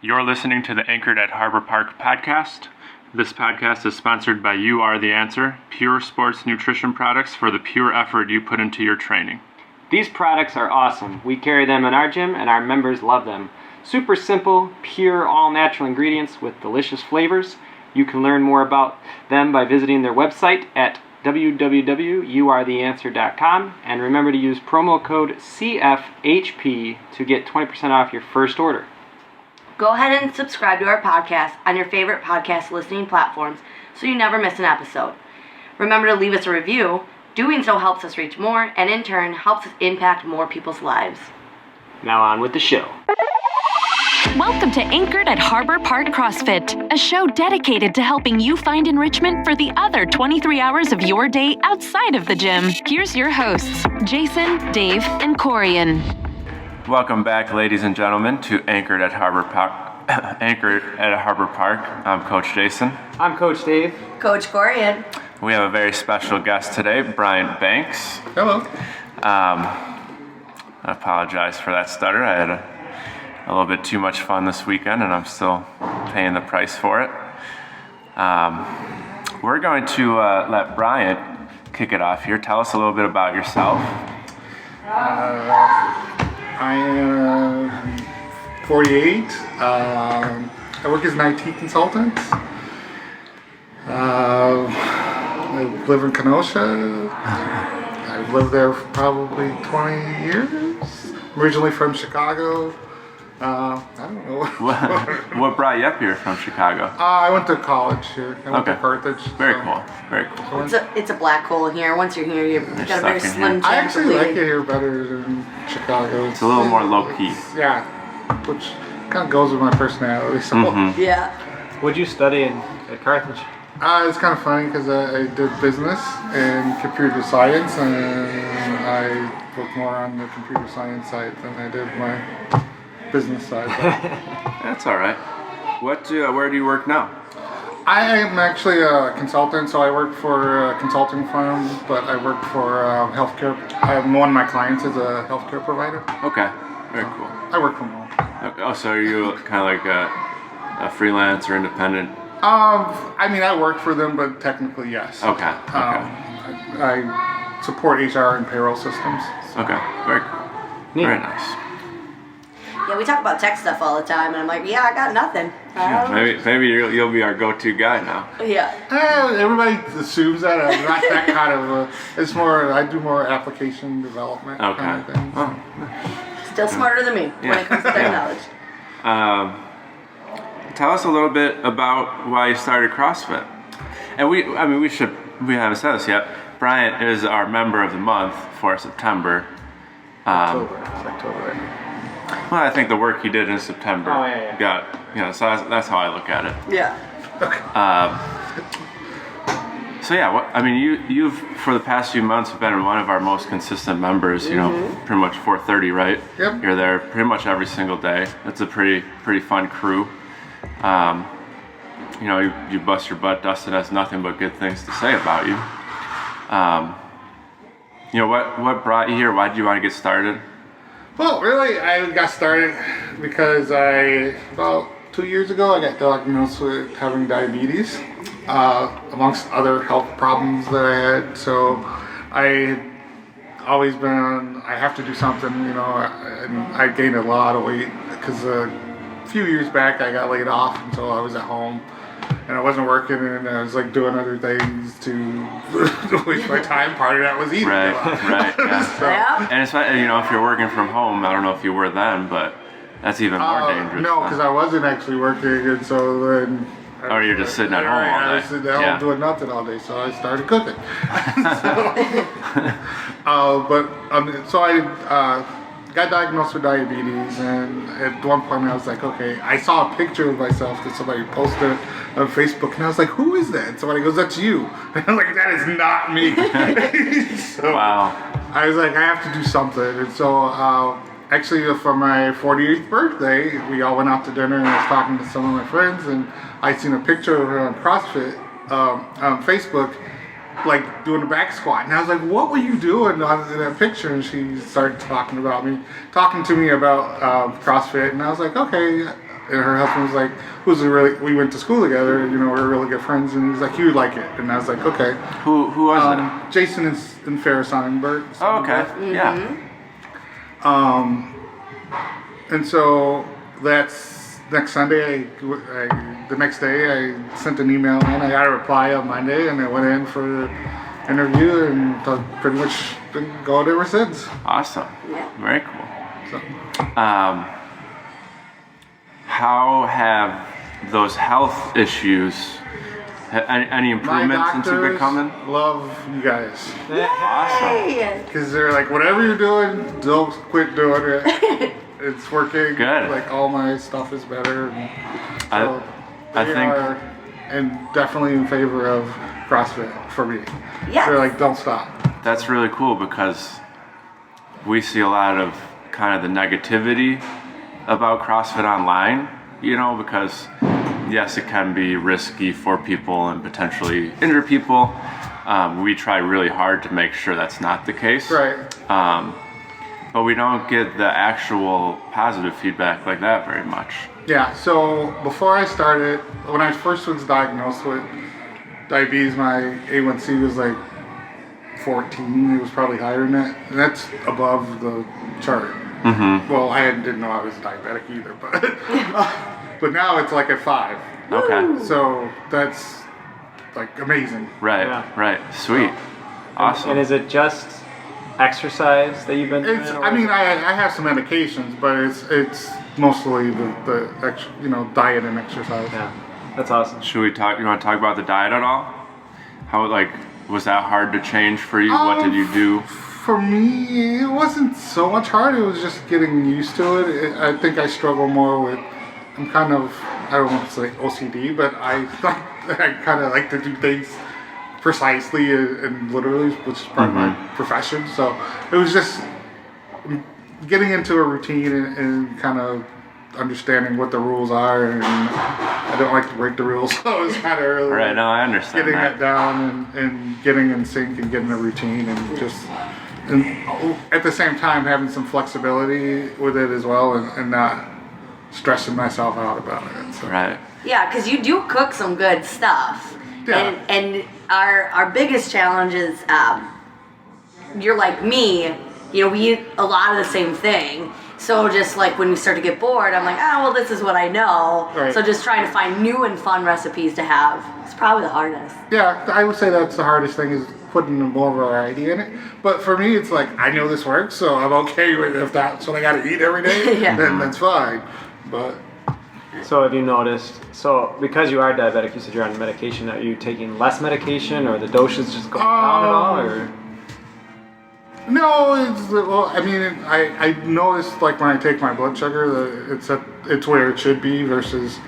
You're listening to the Anchored at Harbor Park podcast. This podcast is sponsored by You Are the Answer, pure sports nutrition products for the pure effort you put into your training. These products are awesome. We carry them in our gym and our members love them. Super simple, pure, all-natural ingredients with delicious flavors. You can learn more about them by visiting their website at www.youaretheanswer.com, and remember to use promo code CFHP to get 20% off your first order. Go ahead and subscribe to our podcast on your favorite podcast listening platforms so you never miss an episode. Remember to leave us a review. Doing so helps us reach more and in turn helps us impact more people's lives. Now on with the show. Welcome to Anchored at Harbor Park CrossFit, a show dedicated to helping you find enrichment for the other 23 hours of your day outside of the gym. Here's your hosts, Jason, Dave, and Corian. Welcome back, ladies and gentlemen, to Anchored at Harbor Park. Anchored at Harbor Park. I'm Coach Jason. I'm Coach Dave. Coach Corian. We have a very special guest today, Bryant Banks. Hello. I apologize for that stutter. I had a little bit too much fun this weekend, and I'm still paying the price for it. We're going to let Bryant kick it off here. Tell us a little bit about yourself. I am 48. I work as an IT consultant. I live in Kenosha. I've lived there for probably 20 years. Originally from Chicago. I don't know. What brought you up here from Chicago? I went to college here. I went to Carthage. Very cool. Very cool. It's a black hole in here. Once you're here, you've got a very slim chance I actually of like leaving. it here better than Chicago. It's a little more low-key. Yeah, which kind of goes with my personality. So. Yeah. What'd you study at Carthage? It's kind of funny because I did business and computer science, and I worked more on the computer science side than I did my business side. That's all right. Where do you work now? I am actually a consultant, so I work for a consulting firm, but I work for healthcare. One of my clients is a healthcare provider. Okay, very cool. I work from home. Okay. Oh, so are you kind of like a freelance or independent? I mean, I work for them, but technically, yes. Okay. I support HR and payroll systems. Okay, very cool. Neat. Very nice. Yeah, we talk about tech stuff all the time, and I'm like, yeah, I got nothing. Maybe you'll be our go-to guy now. Yeah. Everybody assumes that I'm not that kind of. It's more. I do more application development kind of thing. Oh. Still smarter than me when it comes to technology. Tell us a little bit about why you started CrossFit. And we haven't said this yet. Bryant is our member of the month for September. October. Right? Well, I think the work he did in September so that's how I look at it. Yeah. You've for the past few months been one of our most consistent members. You know, pretty much 4:30, right? Yep. You're there pretty much every single day. It's a pretty fun crew. You bust your butt. Dustin has nothing but good things to say about you. What brought you here? Why did you want to get started? Well, really, I got started because about 2 years ago, I got diagnosed with having diabetes, amongst other health problems that I had. So I always been, I have to do something, and I gained a lot of weight because a few years back I got laid off until I was at home. And I wasn't working, and I was like doing other things to waste my time. Part of that was eating. Right, yeah. So, Yeah. And it's if you're working from home, I don't know if you were then, but that's even more dangerous. No, because I wasn't actually working, and so then. Or you're just sitting at home all day. I was sitting at home doing nothing all day, so I started cooking. So I got diagnosed with diabetes, and at one point I was like, okay, I saw a picture of myself that somebody posted on Facebook, and I was like, who is that? And somebody goes, that's you. And I'm like, that is not me. So Wow. I was like, I have to do something. And so actually for my 48th birthday, we all went out to dinner, and I was talking to some of my friends, and I seen a picture of her on CrossFit on Facebook, like doing a back squat, and I was like, what were you doing in that picture? And she started talking to me about CrossFit, and I was like, okay, and her husband was like, we went to school together, you know, we were really good friends, and he was like, you would like it. And I was like, okay. Who was it? Jason is in Ferris Sonnenberg. Oh, okay. Yeah. And so that's next Sunday. The next day, I sent an email in. I got a reply on Monday, and I went in for the interview, and pretty much been going ever since. Awesome. Yeah. Very cool. So. How have those health issues, any improvements since you've been coming? Love you guys. Awesome. Because they're like, whatever you're doing, don't quit doing it. It's working. Good. Like, all my stuff is better. So I think, and definitely in favor of CrossFit for me. Yes. They're like, don't stop. that's really cool because we see a lot of kind of the negativity about CrossFit online, you know, because yes, it can be risky for people and potentially injure people. We try really hard to make sure that's not the case. Right. But we don't get the actual positive feedback like that very much. Yeah, so before I started, when I first was diagnosed with diabetes, my A1C was like 14. It was probably higher than that. And that's above the chart. Mm-hmm. Well, I didn't know I was diabetic either, but now it's like at 5. Okay. So that's like amazing. Right, Yeah. right. Sweet. Awesome. And is it just exercise that you've been doing? It's. or I mean, is it- I have some medications, but it's mostly the diet and exercise. Yeah, that's awesome. Should we talk? You want to talk about the diet at all? How was that hard to change for you? What did you do? For me, it wasn't so much hard. It was just getting used to it. I think I struggle more with. I'm kind of, I don't want to say OCD, but I kind of like to do things precisely and literally, which is part of my profession. So it was just getting into a routine and kind of understanding what the rules are, and I don't like to break the rules, so it was kind of really Right. No, I understand getting that. that down and getting in sync and getting a routine and just and at the same time having some flexibility with it as well and not stressing myself out about it. So. Right. Yeah, because you do cook some good stuff. Yeah. And our biggest challenge is you're like me, you know, we eat a lot of the same thing. So just like when we start to get bored, I'm like, oh, well, this is what I know. Right. So just trying to find new and fun recipes to have is probably the hardest. Yeah, I would say that's the hardest thing is putting more variety in it. But for me, it's like, I know this works, so I'm okay with it. If that's what I got to eat every day, Yeah. then that's fine. But So have you noticed, because you are diabetic, you said you're on medication, are you taking less medication or the dose is just going down at all? Or? no, I mean, I noticed like when I take my blood sugar, it's where it should be versus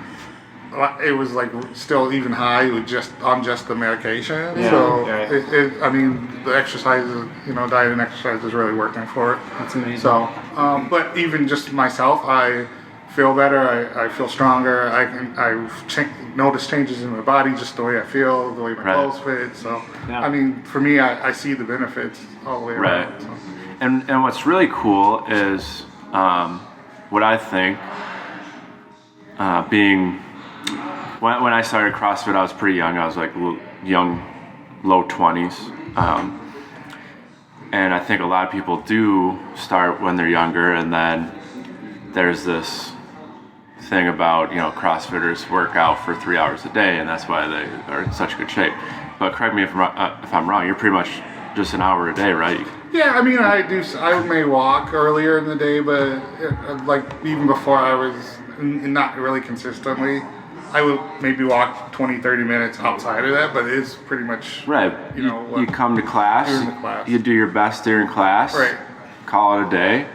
it was like still even high with just the medication. Yeah. So Yeah. I mean, the exercise, diet and exercise is really working for it. That's amazing. So, but even just myself, I feel better. I feel stronger. I've noticed changes in my body, just the way I feel, the way my Right. clothes fit. So, Yeah. I mean, for me, I see the benefits all the way Right. around. So. And what's really cool is what I think being when I started CrossFit, I was pretty young. I was like young, low 20s. And I think a lot of people do start when they're younger, and then there's this thing about, CrossFitters work out for 3 hours a day, and that's why they are in such good shape. But correct me if I'm wrong, you're pretty much just an hour a day, right? Yeah, I mean, I may walk earlier in the day, but like even before I was not really consistently, I would maybe walk 20, 30 minutes outside of that, but it's pretty much Right. You come to class, During the class. you do your best during class, Right. call it a day,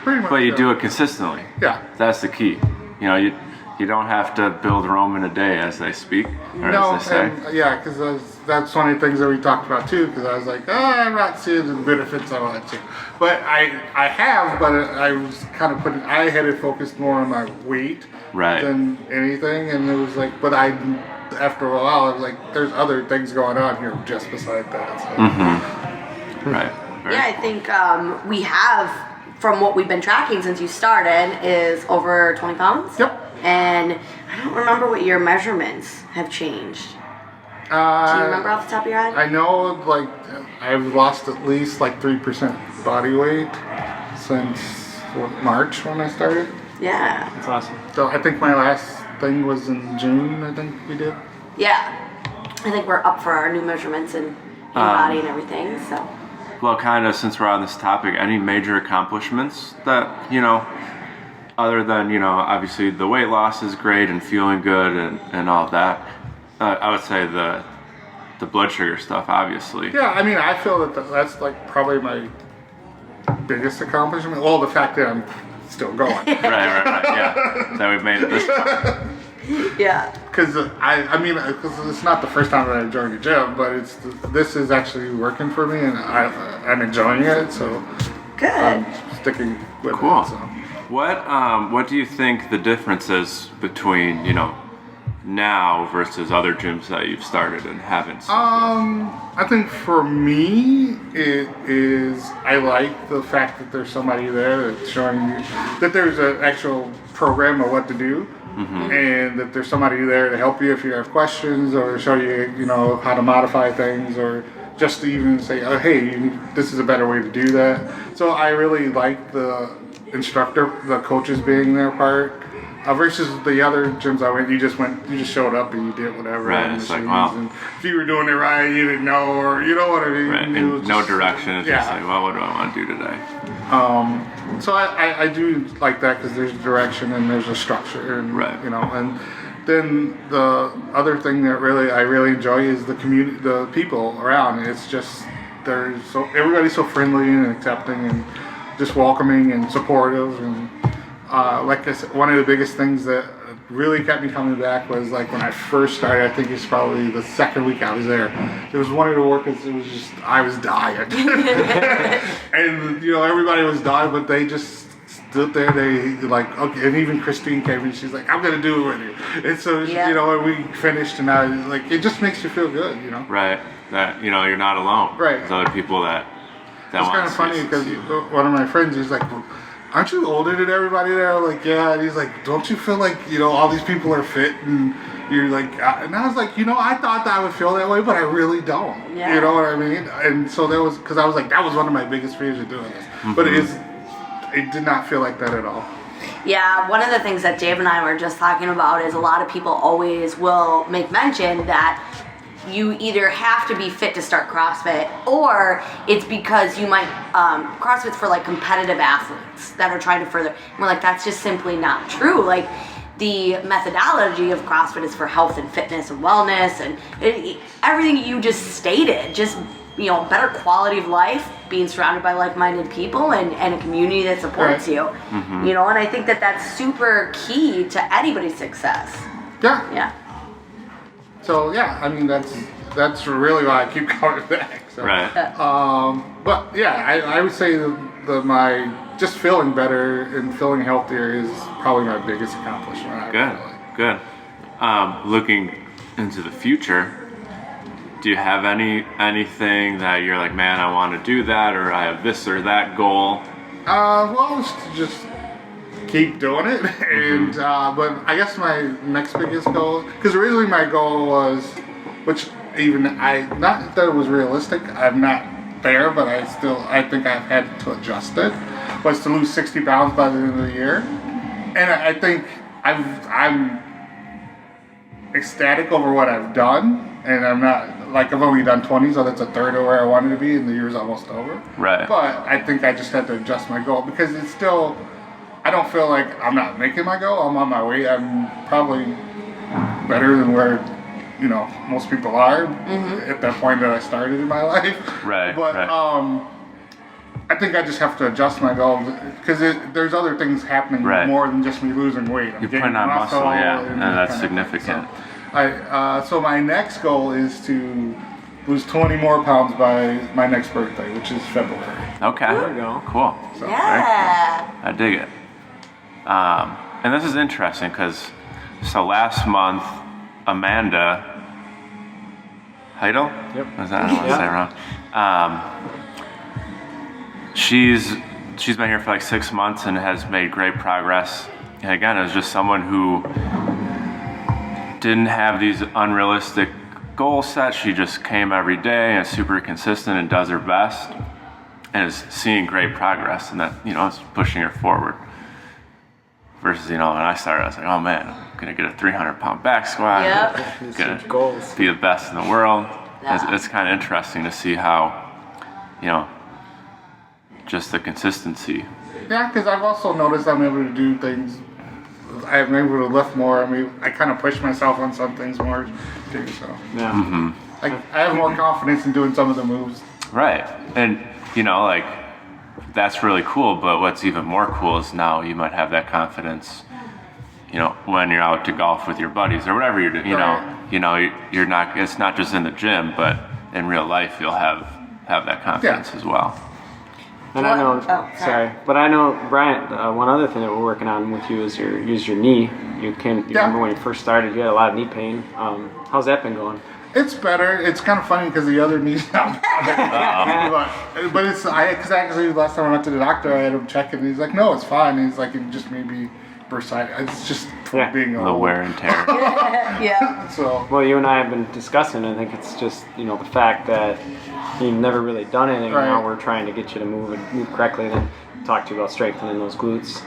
pretty much. but you do it consistently. Yeah. That's the key. You don't have to build Rome in a day, as they speak, or No, as they say. and, yeah, because that's one of the things that we talked about too. Because I was like, I'm not seeing the benefits I want to, but I have. But I was kind of I had it focused more on my weight Right. than anything, and it was like, but after a while, I was like, there's other things going on here just beside that. So. Right. Very Yeah, I think we have, from what we've been tracking since you started, is over 20 pounds. Yep. And I don't remember what your measurements have changed. Do you remember off the top of your head? I know, like, I've lost at least like 3% body weight since March when I started. Yeah. That's awesome. So I think my last thing was in June, I think we did. Yeah. I think we're up for our new measurements and body and everything, so. Well, kind of, since we're on this topic, any major accomplishments that, other than, obviously the weight loss is great and feeling good and all of that. I would say the blood sugar stuff, obviously. Yeah, I mean, I feel that that's like probably my biggest accomplishment. Well, the fact that I'm still going. Right, yeah. So we've made it this far. Yeah. Because because it's not the first time that I've joined a gym, but this is actually working for me, and I'm enjoying it. So Good. I'm sticking with Cool. it. So. What do you think the difference is between, now versus other gyms that you've started and haven't? I think for me, it is, I like the fact that there's somebody there that's showing you that there's an actual program of what to do. Mm-hmm. And that there's somebody there to help you if you have questions, or show you, how to modify things, or just to even say, oh, hey, this is a better way to do that. So I really like the the coaches being their part. Versus the other gyms I went, you just showed up and you did whatever. Right, it's like, well, and if you were doing it right, you didn't know, or you know what I mean. Right, and no direction. It's just like, well, what do I want to do today? So I do like that because there's direction and there's a structure, and and then the other thing that I really enjoy is the community, the people around. It's just everybody's so friendly and accepting and just welcoming and supportive, and like I said, one of the biggest things that really kept me coming back was like when I first started. I think it's probably the second week I was there. There was one of the workers. It was just I was dying, and everybody was dying, but they just stood there. They like okay, and even Christine came and she's like, "I'm gonna do it with you." And so and we finished, and I like it just makes you feel good, Right. That you're not alone. Right. There's other people that it's kind of funny because one of my friends, he's like, well, aren't you older than everybody there? I'm like, yeah. And he's like, don't you feel like, all these people are fit and you're like, and I was like, I thought that I would feel that way, but I really don't. Yeah. You know what I mean? And so that was, because I was like, that was one of my biggest fears of doing this. Mm-hmm. But it did not feel like that at all. Yeah, one of the things that Dave and I were just talking about is a lot of people always will make mention that you either have to be fit to start CrossFit, or it's because you might, CrossFit's for like competitive athletes that are trying to further, and we're like, that's just simply not true. Like, the methodology of CrossFit is for health and fitness and wellness, and everything you just stated, just, better quality of life, being surrounded by like-minded people, and a community that supports you, and I think that that's super key to anybody's success. Yeah. So I mean that's really why I keep coming back. So. Right. But yeah, I would say my just feeling better and feeling healthier is probably my biggest accomplishment. Good. Looking into the future, do you have anything that you're like, man, I want to do that, or I have this or that goal? Well, it's just keep doing it, and but I guess my next biggest goal, because originally my goal was, which even not that it was realistic, I'm not there, but I think I've had to adjust it, was to lose 60 pounds by the end of the year, and I think I'm ecstatic over what I've done, and I'm not like I've only done 20, so that's a third of where I wanted to be, and the year's almost over. Right. But I think I just had to adjust my goal because it's still. I don't feel like I'm not making my goal. I'm on my way. I'm probably better than where, most people are at that point that I started in my life. Right. But I think I just have to adjust my goal because there's other things happening more than just me losing weight. You're putting on muscle, and that's significant. So my next goal is to lose 20 more pounds by my next birthday, which is February. Okay. There we go. Cool. So, yeah. I dig it. And this is interesting because last month, Amanda Heidel? Yep. I don't want to say it wrong. She's been here for like 6 months and has made great progress again, it was just someone who didn't have these unrealistic goals set. She just came every day and is super consistent and does her best and is seeing great progress, and that, it's pushing her forward. Versus, when I started, I was like, oh man, I'm gonna get a 300-pound back squat. Yep. Huge goals. Be the best in the world. Yeah. It's kind of interesting to see how, just the consistency. Yeah, because I've also noticed I'm able to do things. I'm able to lift more. I mean, I kind of push myself on some things more too. So Yeah. Mm-hmm. I have more confidence in doing some of the moves. Right. And, that's really cool, but what's even more cool is now you might have that confidence, when you're out to golf with your buddies or whatever you're doing, you're not, it's not just in the gym, but in real life you'll have that confidence as well. And I know, but I know, Bryant, one other thing that we're working on with you is your knee. You remember when you first started, you had a lot of knee pain. How's that been going? It's better. It's kind of funny because the other knee's not bothering. But it's, because actually last time I went to the doctor, I had him check it, and he's like, no, it's fine. And he's like, it just maybe bursitis. It's just being old. The wear and tear. Yeah. So. Well, you and I have been discussing, I think it's just, the fact that you've never really done anything. Right. Now we're trying to get you to move correctly, and then talk to you about strengthening those glutes.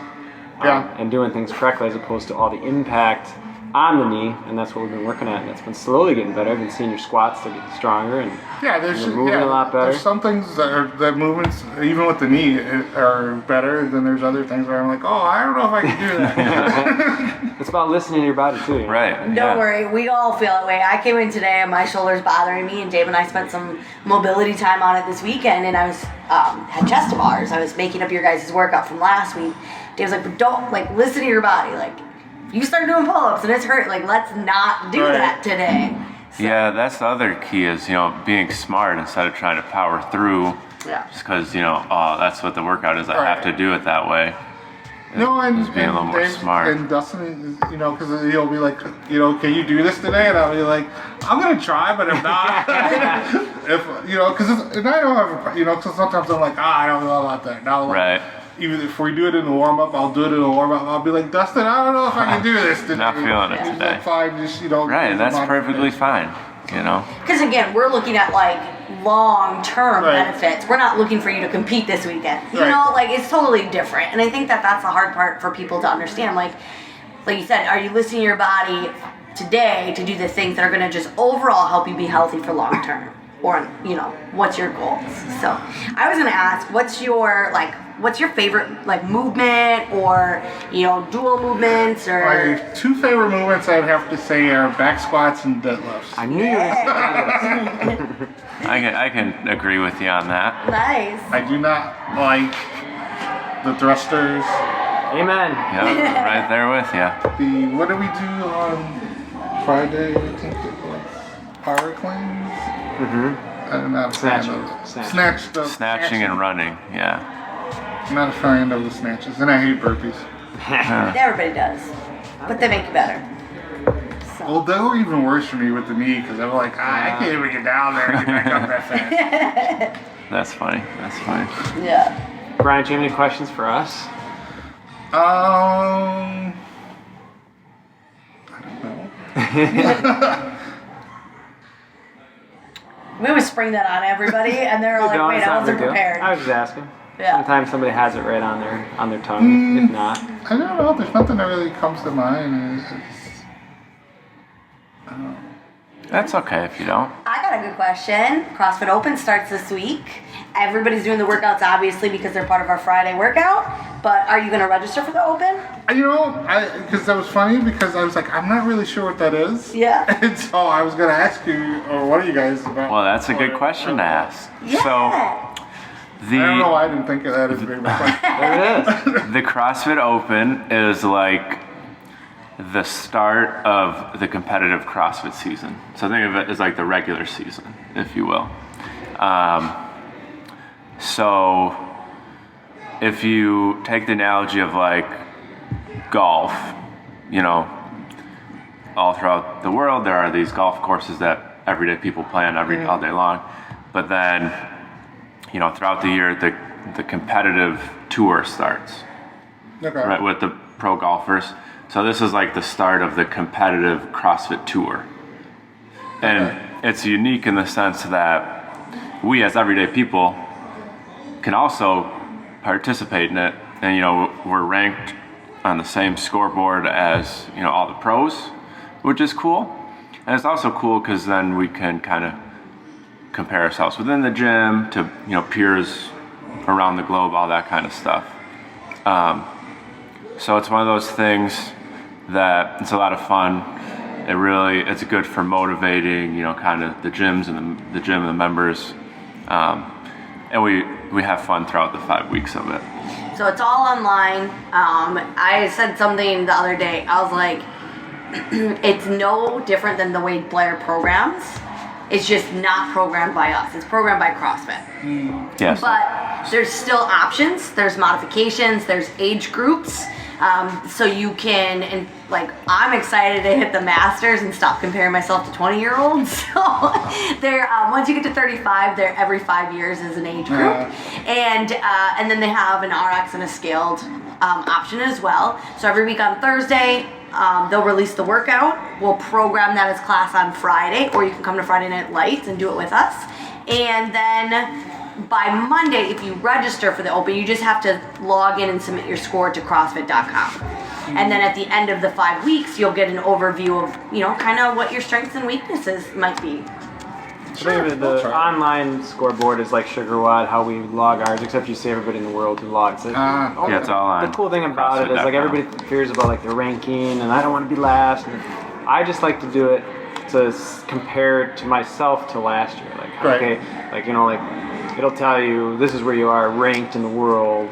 And doing things correctly as opposed to all the impact on the knee, and that's what we've been working at, and it's been slowly getting better. I've been seeing your squats to get stronger, and you're moving a lot better. There's some things that movements, even with the knee, are better. Then there's other things where I'm like, oh, I don't know if I can do that. It's about listening to your body too. Right. Don't worry, we all feel that way. I came in today and my shoulder's bothering me, and Dave and I spent some mobility time on it this weekend, and I was had chest to bars. I was making up your guys' workout from last week. Dave was like, but don't, listen to your body. You start doing pull-ups and it's hurt. Let's not do that today. So. Yeah, that's the other key is, being smart instead of trying to power through. Yeah. Just because, that's what the workout is. I have to do it that way. No, and being a little more Dave, smart. And Dustin, because he'll be like, can you do this today? And I'll be like, I'm gonna try, but if not, because I don't have, because sometimes I'm like, I don't know about that. Now, right. Even if we do it in the warm up, I'll do it in the warm up. I'll be like, Dustin, I don't know if I can do this today. Not feeling it today. Like, fine, just Right, that's perfectly fine. Because again, we're looking at long-term benefits. We're not looking for you to compete this weekend. You know, it's totally different. And I think that's the hard part for people to understand. Like you said, are you listening to your body today to do the things that are going to just overall help you be healthy for long-term? Or, what's your goals? So I was going to ask, what's your favorite movement or dual movements or? My two favorite movements I'd have to say are back squats and deadlifts. I knew you were going to say that. I can agree with you on that. Nice. I do not like the thrusters. Amen. Yeah, right there with you. What do we do on Friday? I think it was power cleans. I'm not a fan of Snatching and running, yeah. I'm not a fan of the snatches, and I hate burpees. Everybody does, but they make you better. So. Well, they were even worse for me with the knee because I'm like, I can't even get down there and get back up that fast. That's funny. Yeah. Brian, do you have any questions for us? I don't know. We would spring that on everybody, and they're all like, No, wait, it's I not wasn't a big deal. prepared. I was just asking. Yeah. Sometimes somebody has it right on their tongue. If not, I don't know. There's nothing that really comes to mind. I don't know. That's okay if you don't. I got a good question. CrossFit Open starts this week. Everybody's doing the workouts, obviously, because they're part of our Friday workout. But are you going to register for the Open? Because that was funny because I was like, I'm not really sure what that is. Yeah. And so I was going to ask you, or one of you guys about. Well, that's a good question to ask. Yeah. So, I don't know why I didn't think of that as a big question. there it is. the CrossFit Open is the start of the competitive CrossFit season. So think of it as the regular season, if you will. So if you take the analogy of golf, all throughout the world there are these golf courses that everyday people play on all day long. But then, throughout the year the competitive tour starts. Okay. Right, with pro golfers. So this is like the start of the competitive CrossFit tour. And it's unique in the sense that we as everyday people can also participate in it. And, we're ranked on the same scoreboard as, all the pros, which is cool. And it's also cool because then we can kind of compare ourselves within the gym to, peers around the globe, all that kind of stuff. So it's one of those things that it's a lot of fun. It's good for motivating, kind of the gyms and the gym and the members. And we have fun throughout the 5 weeks of it. So it's all online. I said something the other day. I was like, it's no different than the way Blair programs. It's just not programmed by us. It's programmed by CrossFit. Yes. But there's still options. There's modifications. There's age groups. So you can, and I'm excited to hit the Masters and stop comparing myself to 20-year-olds. So they're, once you get to 35, they're every 5 years is an age group. And then they have an RX and a scaled option as well. So every week on Thursday, they'll release the workout. We'll program that as class on Friday, or you can come to Friday Night Lights and do it with us. And then by Monday, if you register for the Open, you just have to log in and submit your score to CrossFit.com. And then at the end of the 5 weeks, you'll get an overview of, kind of what your strengths and weaknesses might be. Sure, the online scoreboard is like SugarWOD, how we log ours, except you see everybody in the world who logs it. Yeah, it's all on. The cool thing about it is everybody fears about the ranking, and I don't want to be last. And I just like to do it to compare to myself to last year. It'll tell you this is where you are ranked in the world,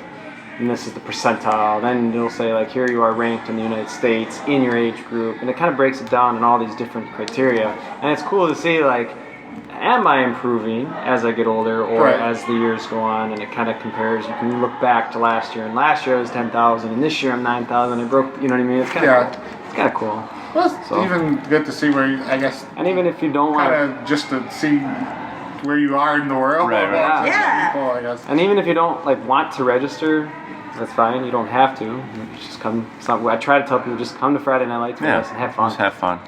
and this is the percentile. Then it'll say here you are ranked in the United States in your age group, and it kind of breaks it down in all these different criteria. And it's cool to see am I improving as I get older or as the years go on? And it kind of compares. You can look back to last year, and last year I was 10,000, and this year I'm 9,000. I broke. You know what I mean? It's kind of cool. It's kind of cool. Well, it's even good to see where I guess. And even if you don't want kind of just to see where you are in the world. Right. Yeah. Cool, I guess. And even if you don't want to register, that's fine. You don't have to. You just come. I try to tell people just come to Friday Night Lights with us and have fun. Just have fun.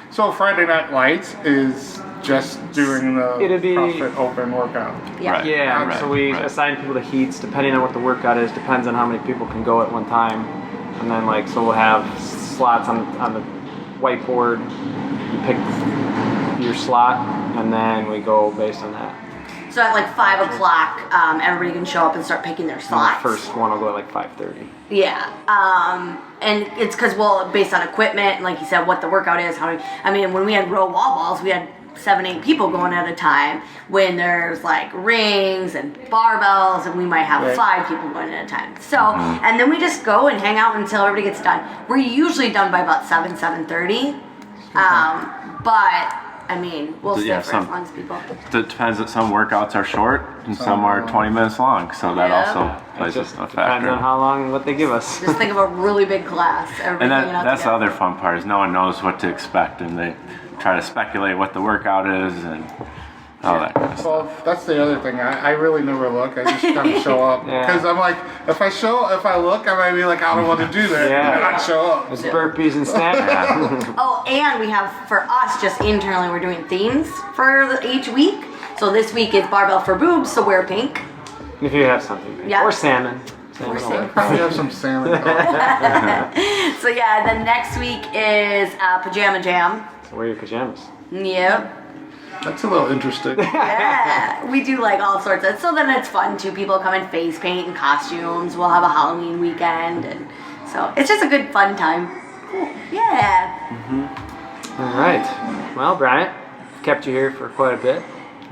So Friday Night Lights is just doing the CrossFit Open workout. Yeah. Right. Yeah. Right. So we Right. assign people to heats depending on what the workout is. Depends on how many people can go at one time. And then so we'll have slots on the whiteboard. You pick your slot, and then we go based on that. So at 5 o'clock, everybody can show up and start picking their And slots. the first one will go at 5:30. Yeah. And it's because, based on equipment, like you said, what the workout is, when we had row wall balls, we had 7-8 people going at a time. When there's rings and barbells, and we might have 5 people going at a time. So, and then we just go and hang out until everybody gets done. We're usually done by about 7:30. But we'll stay for as long as people. It depends that some workouts are short and some are 20 minutes long, so that also plays a factor. Depends on how long, what they give us. Just think of a really big class. And that's the other fun part is no one knows what to expect, and they try to speculate what the workout is and all that kind of stuff. Well, that's the other thing. I really never look. I just kind of show up because I'm if I look, I might be I don't want to do that, and I show up. It's burpees and snatch. Oh, and we have, for us, just internally, we're doing themes for each week. So this week is barbell for boobs, so wear pink. If you have something. Yeah. Or salmon. I probably have some salmon. So then next week is pajama jam. So wear your pajamas. Yep. That's a little interesting. Yeah, we do all sorts of. So then it's fun too. People come in face paint and costumes. We'll have a Halloween weekend, and so it's just a good fun time. Cool. Yeah. All right. Well, Bryant, kept you here for quite a bit.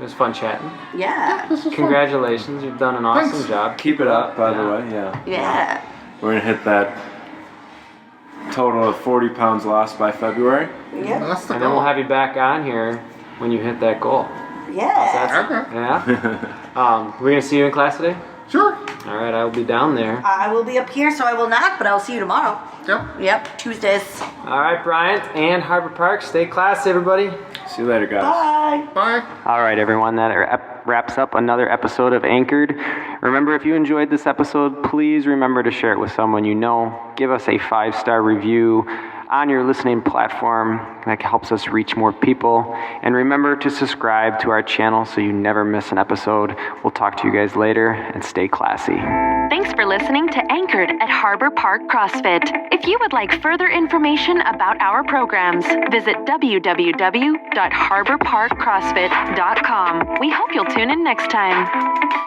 It was fun chatting. Yeah. Congratulations, you've done an awesome job. Keep it up, by the way, Yeah. We're going to hit that total of 40 pounds lost by February. Yeah. That's the And then goal. we'll have you back on here when you hit that goal. Yeah. Okay. Yeah? We're going to see you in class today? Sure. All right, I will be down there. I will be up here, so I will not, but I'll see you tomorrow. Yep. Tuesdays. All right, Bryant and Harbor Park, stay classy, everybody. See you later, guys. Bye. Bye. All right, everyone, that wraps up another episode of Anchored. Remember, if you enjoyed this episode, please remember to share it with someone you know. Give us a 5-star review on your listening platform. That helps us reach more people. And remember to subscribe to our channel so you never miss an episode. We'll talk to you guys later, and stay classy. Thanks for listening to Anchored at Harbor Park CrossFit. If you would like further information about our programs, visit www.harborparkcrossfit.com. We hope you'll tune in next time.